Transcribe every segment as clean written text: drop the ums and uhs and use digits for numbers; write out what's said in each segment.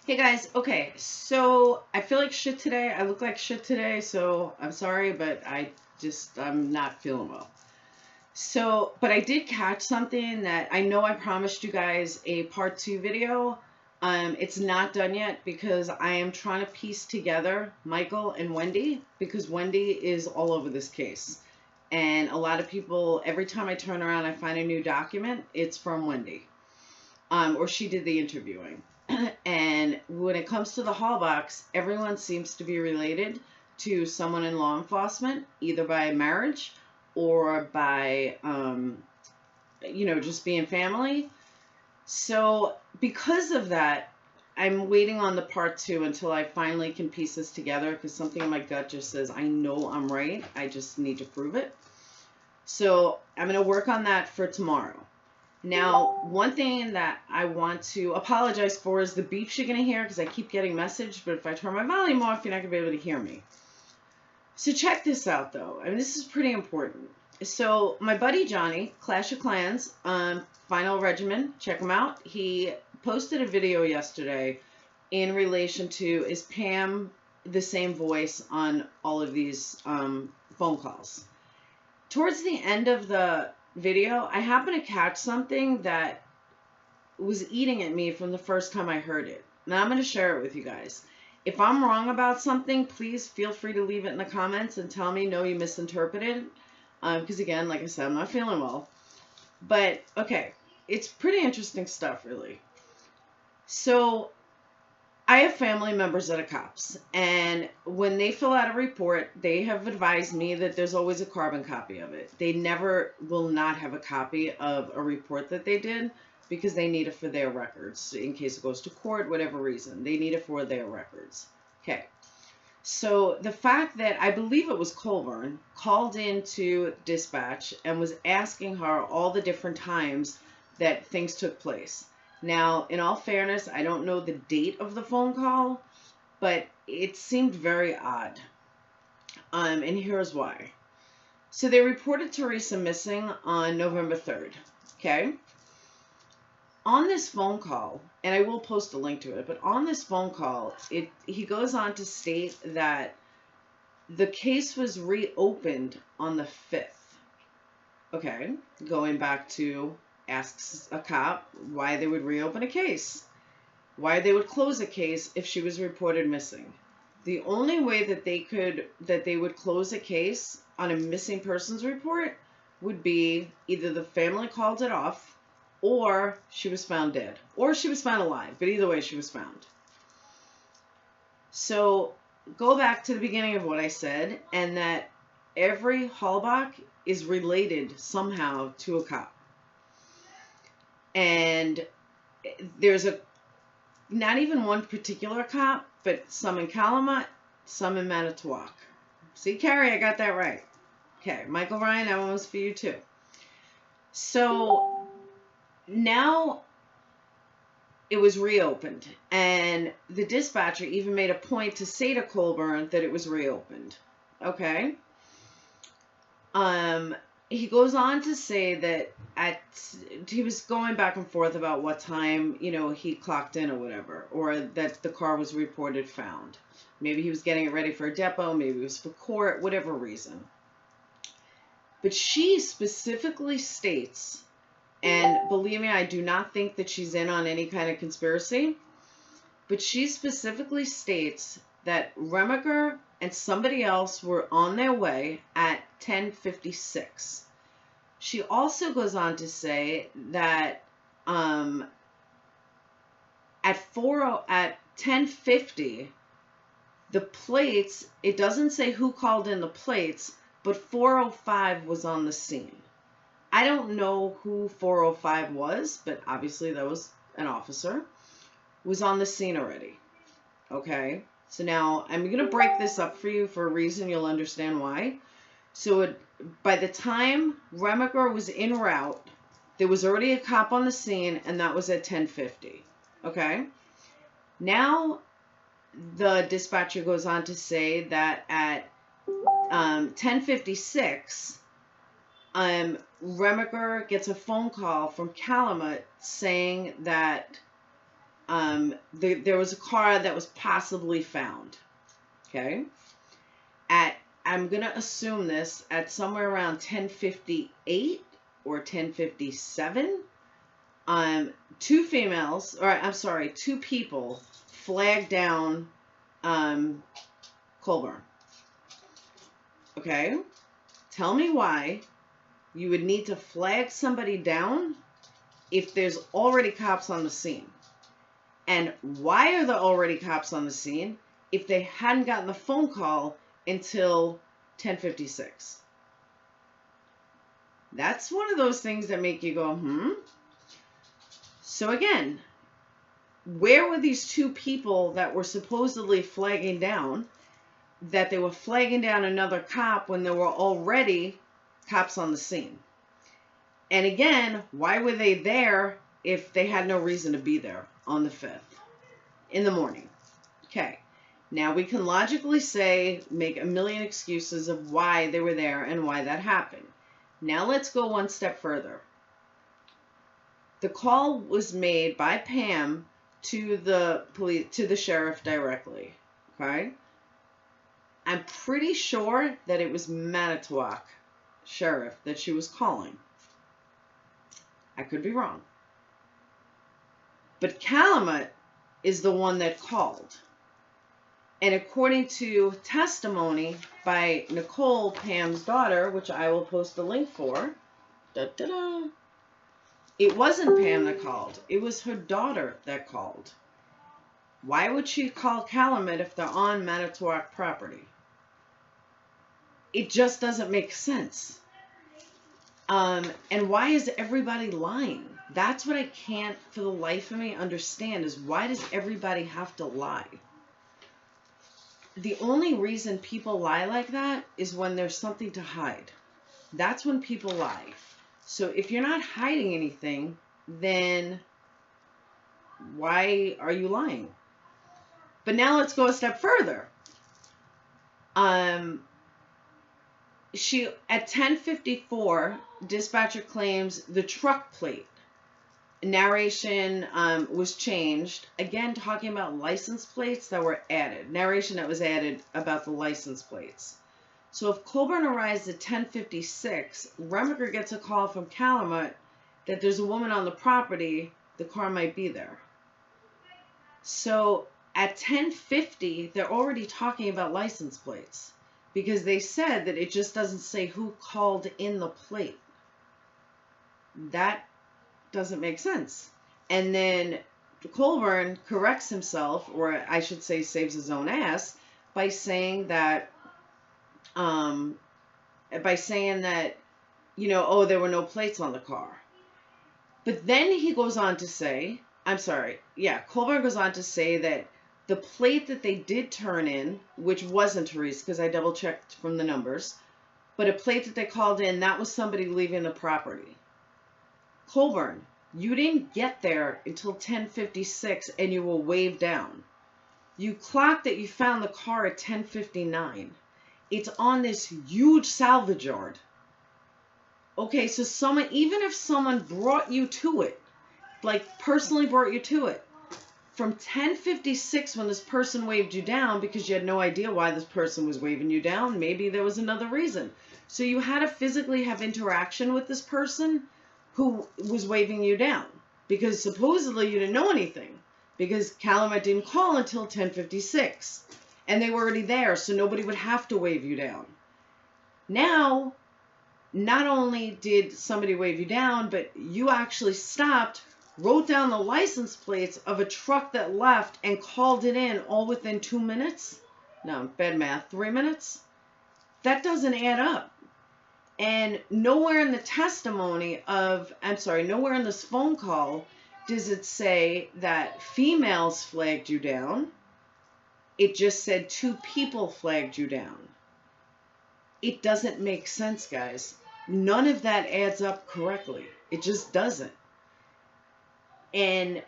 Hey guys, okay, so I feel like shit today. I look like shit today, so I'm sorry, but I'm not feeling well. So, but I did catch something that I know I promised you guys a part two video. It's not done yet because I am trying to piece together Michael and Wendy because Wendy is all over this case. And a lot of people, every time I turn around, I find a new document, it's from Wendy. Or she did the interviewing. And when it comes to the Hallbox, everyone seems to be related to someone in law enforcement, either by marriage or by, just being family. So, because of that, I'm waiting on the part two until I finally can piece this together because something in my gut just says, I know I'm right. I just need to prove it. So, I'm going to work on that for tomorrow. Now, one thing that I want to apologize for is the beeps you're going to hear because I keep getting messaged, but if I turn my volume off, you're not going to be able to hear me. So check this out, though. I mean, this is pretty important. So my buddy Johnny, Clash of Clans, Final Regimen, check him out. He posted a video yesterday in relation to, is Pam the same voice on all of these phone calls? Towards the end of the video, I happened to catch something that was eating at me from the first time I heard it. Now I'm going to share it with you guys. If I'm wrong about something, please feel free to leave it in the comments and tell me, no, you misinterpreted. Because again, like I said, I'm not feeling well. But, okay, it's pretty interesting stuff, really. So, I have family members that are cops, and when they fill out a report, they have advised me that there's always a carbon copy of it. They never will not have a copy of a report that they did because they need it for their records in case it goes to court, whatever reason. They need it for their records. Okay. So the fact that I believe it was Colburn called into dispatch and was asking her all the different times that things took place. Now, in all fairness, I don't know the date of the phone call, but it seemed very odd. And here's why. So they reported Teresa missing on November 3rd. Okay. On this phone call, and I will post a link to it, but on this phone call, he goes on to state that the case was reopened on the 5th. Okay, going back to asks a cop why they would reopen a case, why they would close a case if she was reported missing. The only way that they would close a case on a missing persons report would be either the family called it off or she was found dead, or she was found alive, but either way, she was found. So go back to the beginning of what I said, and that every Hallbach is related somehow to a cop. And there's not even one particular cop, but some in Calumet, some in Manitowoc. See, Carrie, I got that right. Okay, Michael Ryan, that one was for you too. So now it was reopened, and the dispatcher even made a point to say to Colburn that it was reopened. Okay. He goes on to say that he was going back and forth about what time, he clocked in or whatever, or that the car was reported found. Maybe he was getting it ready for a depot, maybe it was for court, whatever reason. But she specifically states, and believe me, I do not think that she's in on any kind of conspiracy, but she specifically states that Remaker and somebody else were on their way at 10:56. She also goes on to say that at 10:50, the plates, it doesn't say who called in the plates, but 405 was on the scene. I don't know who 405 was, but obviously that was an officer, was on the scene already. Okay, so now I'm going to break this up for you for a reason. You'll understand why. So by the time Remaker was en route, there was already a cop on the scene, and that was at 10:50. Okay, now the dispatcher goes on to say that at 10:56, Remaker gets a phone call from Calumet saying that there was a car that was possibly found. Okay. I'm going to assume this at somewhere around 10:58 or 10:57. Two people flagged down Colburn. Okay. Tell me why you would need to flag somebody down if there's already cops on the scene. And why are there already cops on the scene if they hadn't gotten the phone call until 10:56? That's one of those things that make you go, So again, where were these two people that were supposedly flagging down, that they were flagging down another cop when there were already cops on the scene? And again, why were they there if they had no reason to be there on the 5th in the morning? Okay. Now we can logically make a million excuses of why they were there and why that happened. Now let's go one step further. The call was made by Pam to the police, to the sheriff directly. Okay. I'm pretty sure that it was Manitowoc Sheriff that she was calling. I could be wrong. But Calumet is the one that called. And according to testimony by Nicole, Pam's daughter, which I will post a link for, it wasn't Pam that called. It was her daughter that called. Why would she call Calumet if they're on Manitowoc property? It just doesn't make sense. And why is everybody lying? That's what I can't, for the life of me, understand, is why does everybody have to lie? The only reason people lie like that is when there's something to hide. That's when people lie. So if you're not hiding anything, then why are you lying? But now let's go a step further. At 10:54, dispatcher claims the truck plate. Narration was changed. Again, talking about license plates that were added. Narration that was added about the license plates. So if Colburn arrives at 10:56, Remaker gets a call from Calumet that there's a woman on the property, the car might be there. So at 10:50, they're already talking about license plates, because they said that it just doesn't say who called in the plate. That doesn't make sense. And then Colburn corrects himself, or I should say saves his own ass, by saying that, there were no plates on the car. But then he goes on to say, Colburn goes on to say that the plate that they did turn in, which wasn't Therese, because I double checked from the numbers, but a plate that they called in, that was somebody leaving the property. Colburn, you didn't get there until 10:56 and you were waved down. You clocked that you found the car at 10:59. It's on this huge salvage yard. Okay, so even if someone brought you to it, like personally brought you to it, from 10:56 when this person waved you down, because you had no idea why this person was waving you down, maybe there was another reason. So you had to physically have interaction with this person who was waving you down, because supposedly you didn't know anything, because Calumet didn't call until 10:56 and they were already there, so nobody would have to wave you down. Now, not only did somebody wave you down, but you actually stopped, wrote down the license plates of a truck that left, and called it in all within 2 minutes. No, bad math, 3 minutes. That doesn't add up. And nowhere in the nowhere in this phone call does it say that females flagged you down. It just said 2 people flagged you down. It doesn't make sense, guys. None of that adds up correctly. It just doesn't. And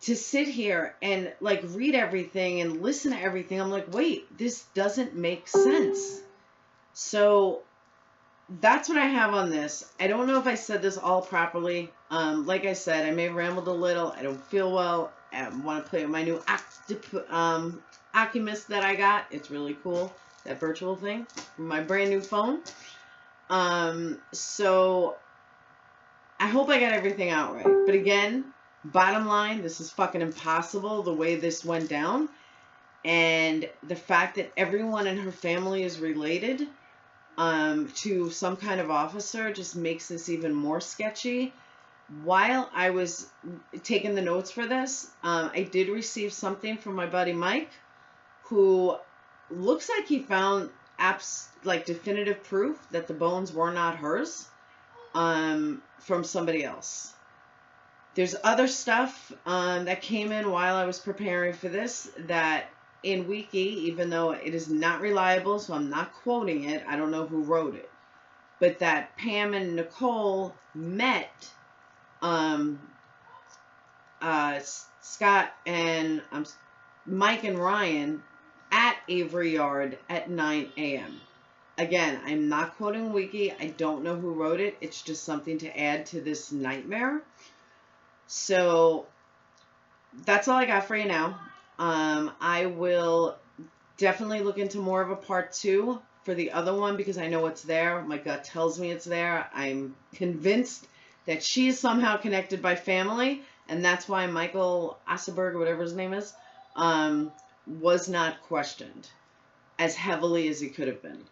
to sit here and read everything and listen to everything, I'm like, wait, this doesn't make sense. So that's what I have on this. I don't know if I said this all properly. Like I said, I may have rambled a little. I don't feel well. want to play with my new Oculus that I got. It's really cool, that virtual thing, from my brand new phone. So I hope I got everything out right. But again, bottom line, this is fucking impossible the way this went down. And the fact that everyone in her family is related to some kind of officer just makes this even more sketchy. While I was taking the notes for this, I did receive something from my buddy Mike, who looks like he found definitive proof that the bones were not hers, from somebody else. There's other stuff that came in while I was preparing for this that in Wiki, even though it is not reliable, so I'm not quoting it, I don't know who wrote it, but that Pam and Nicole met Scott and Mike and Ryan at Avery Yard at 9 a.m. Again, I'm not quoting Wiki. I don't know who wrote it. It's just something to add to this nightmare. So that's all I got for you now. I will definitely look into more of a part 2 for the other one because I know it's there. My gut tells me it's there. I'm convinced that she is somehow connected by family, and that's why Michael Asselberg, or whatever his name is, was not questioned as heavily as he could have been.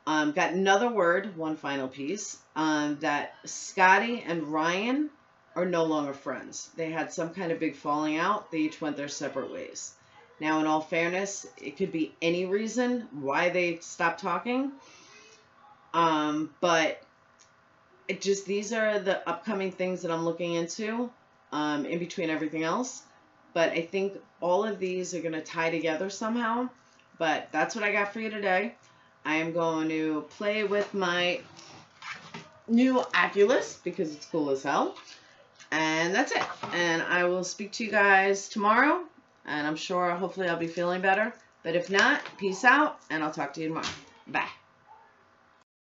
Got another word, one final piece, that Scotty and Ryan are no longer friends. They had some kind of big falling out. They each went their separate ways. Now, in all fairness, it could be any reason why they stopped talking. But it just, these are the upcoming things that I'm looking into, in between everything else. But I think all of these are going to tie together somehow. But that's what I got for you today. I am going to play with my new Oculus because it's cool as hell. And that's it. And I will speak to you guys tomorrow. And I'm sure, hopefully, I'll be feeling better. But if not, peace out. And I'll talk to you tomorrow. Bye.